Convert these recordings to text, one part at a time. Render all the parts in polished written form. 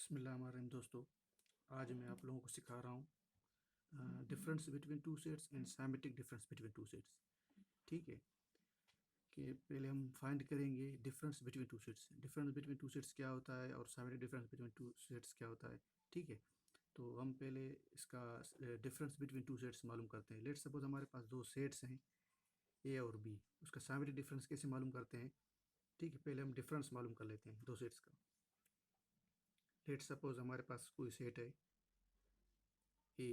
बिस्मिल्लाहिर्रहमानिर्रहीम। दोस्तों, आज मैं आप लोगों को सिखा रहा हूँ difference between two sets and symmetric difference between two sets. ठीक है, कि पहले हम फाइंड करेंगे difference between two sets. Difference between two sets क्या होता है और symmetric difference between two sets क्या होता है। ठीक है, तो हम पहले इसका डिफरेंस बिटवीन टू सेट्स मालूम करते हैं। लेट्स सपोज हमारे पास दो सेट्स हैं ए और बी, उसका साइमेट्रिक डिफरेंस कैसे मालूम करते हैं। ठीक है, पहले हम डिफरेंस मालूम कर लेते हैं दो सेट्स का। लेट्स सपोज हमारे पास कोई सेट है A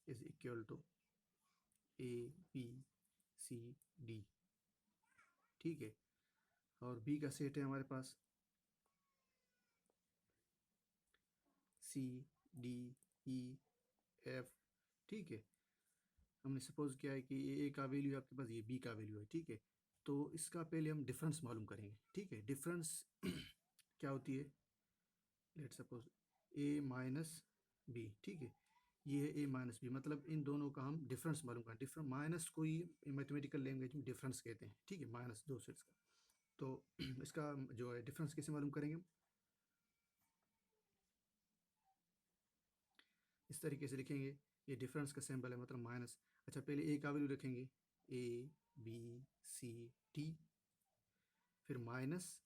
is equal to A B C D. ठीक है, और बी का सेट है हमारे पास सी डी ई एफ। ठीक है, हमने सपोज किया है कि ए का वैल्यू है आपके पास, ये बी का वैल्यू है। ठीक है, तो इसका पहले हम डिफरेंस मालूम करेंगे। ठीक है, डिफरेंस क्या होती है। लेट सपोज ए माइनस बी। ठीक है, ये है ए माइनस बी, मतलब इन दोनों का हम डिफरेंस मालूम करें। डिफरेंस माइनस को ही मैथमेटिकल लैंग्वेज में डिफरेंस कहते हैं। ठीक है, माइनस दो सेट्स का। तो इसका जो है डिफरेंस कैसे मालूम करेंगे हम, इस तरीके से लिखेंगे। ये डिफरेंस का सिंबल है, मतलब माइनस। अच्छा, पहले ए का वैल्यू रखेंगे ए बी सी डी, फिर माइनस,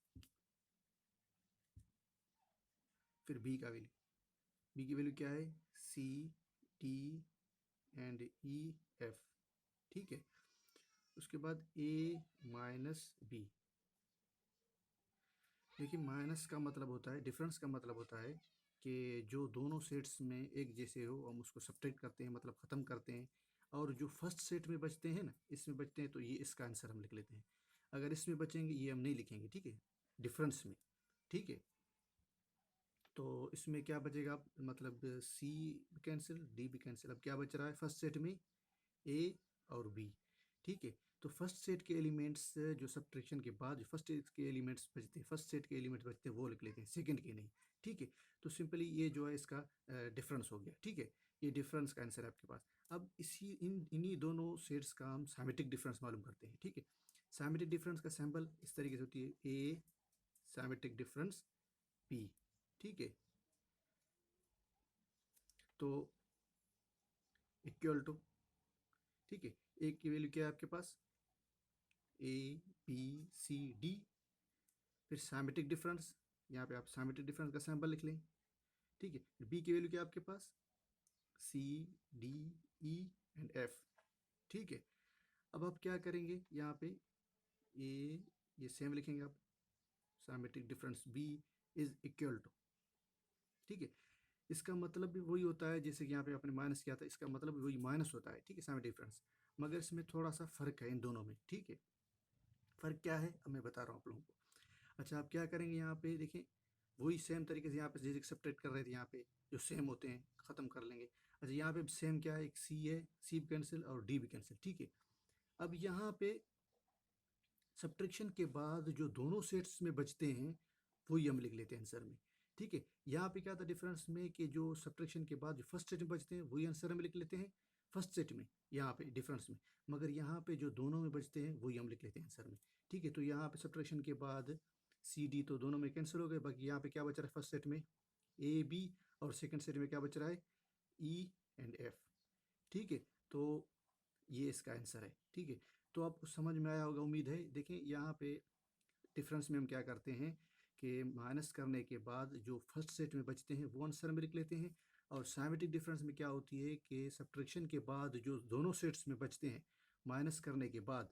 फिर बी का वैल्यू। बी की वैल्यू क्या है, C D and E F. ठीक है, उसके बाद ए माइनस बी। देखिए, माइनस का मतलब होता है, डिफरेंस का मतलब होता है कि जो दोनों सेट्स में एक जैसे हो हम उसको सब्ट्रैक्ट करते हैं, मतलब ख़त्म करते हैं। और जो फर्स्ट सेट में बचते हैं ना, इसमें बचते हैं, तो ये इसका आंसर हम लिख लेते हैं। अगर इसमें बचेंगे ये हम नहीं लिखेंगे। ठीक है, डिफरेंस में। ठीक है, तो इसमें क्या बचेगा, मतलब सी भी कैंसिल, डी भी कैंसिल। अब क्या बच रहा है फर्स्ट सेट में, ए और बी। ठीक है, तो फर्स्ट सेट के एलिमेंट्स जो सब्ट्रैक्शन के बाद जो फर्स्ट सेट के एलिमेंट्स बचते हैं, फर्स्ट सेट के एलिमेंट्स बचते हैं वो लिख लेते हैं, सेकंड के नहीं। ठीक है, तो सिंपली ये जो है इसका डिफरेंस हो गया। ठीक है, ये डिफरेंस का आंसर है आपके पास। अब इन्हीं दोनों सेट्स का हम साइमेट्रिक डिफरेंस मालूम करते हैं। ठीक है, साइमेट्रिक डिफरेंस का सैम्पल इस तरीके से होती है, ए साइमेट्रिक डिफरेंस बी। ठीक है, तो इक्वल टू, ठीक है, ए की वैल्यू क्या है आपके पास, ए बी सी डी, फिर साइमेट्रिक डिफरेंस, यहाँ पे आप साइमेट्रिक डिफरेंस का सैंपल लिख लें। ठीक है, बी की वैल्यू क्या है आपके पास, C D E and F. ठीक है, अब आप क्या करेंगे, यहाँ पे ये सेम लिखेंगे आप, symmetric difference B is equal to. ठीक है, इसका मतलब भी वही होता है जैसे कि यहाँ पे आपने माइनस किया था, इसका मतलब भी वही माइनस होता है। ठीक है, साइमेट्रिक डिफरेंस, मगर इसमें थोड़ा सा फर्क है इन दोनों में। ठीक है, फर्क क्या है अब मैं बता रहा हूँ आप लोगों को। अच्छा, आप क्या करेंगे, यहाँ पे देखें, वही सेम तरीके से यहाँ पे जैसे सब्ट्रैक्ट कर रहे थे, यहाँ पे जो सेम होते हैं ख़त्म कर लेंगे। अच्छा, यहाँ पे सेम क्या है, एक सी है, सी भी कैंसिल और डी भी कैंसिल। ठीक है, अब यहाँ पे सब्ट्रैक्शन के बाद जो दोनों सेट्स में बचते हैं वही हम लिख लेते हैं आंसर में। ठीक है, यहाँ पे क्या था डिफरेंस में कि जो सब्ट्रैक्शन के बाद जो फर्स्ट सेट में बचते हैं वही आंसर में लिख लेते हैं फर्स्ट सेट में, यहाँ पे डिफरेंस में। मगर यहाँ पे जो दोनों में बचते हैं वही हम लिख लेते हैं आंसर में। ठीक है, तो यहाँ पे सब्ट्रैक्शन के बाद सी डी तो दोनों में कैंसिल हो गए, बाकी यहाँ पे क्या बच रहा है फर्स्ट सेट में ए बी, और सेकंड सेट में क्या बच रहा है ई एंड एफ। ठीक है, तो ये इसका आंसर है। ठीक है, तो आपको समझ में आया होगा उम्मीद है। देखें, यहाँ पे डिफरेंस में हम क्या करते हैं कि माइनस करने के बाद जो फर्स्ट सेट में बचते हैं वो आंसर में लिख लेते हैं। और साइमेट्रिक डिफरेंस में क्या होती है कि सब्ट्रैक्शन के बाद जो दोनों सेट्स में बचते हैं माइनस करने के बाद,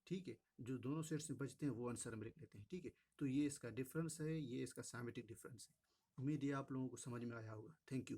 ठीक है, जो दोनों सेट्स में बचते हैं वो आंसर में लिख लेते हैं। ठीक है, तो ये इसका डिफरेंस है, ये इसका साइमेट्रिक डिफरेंस है। उम्मीद है आप लोगों को समझ में आया होगा। Thank you.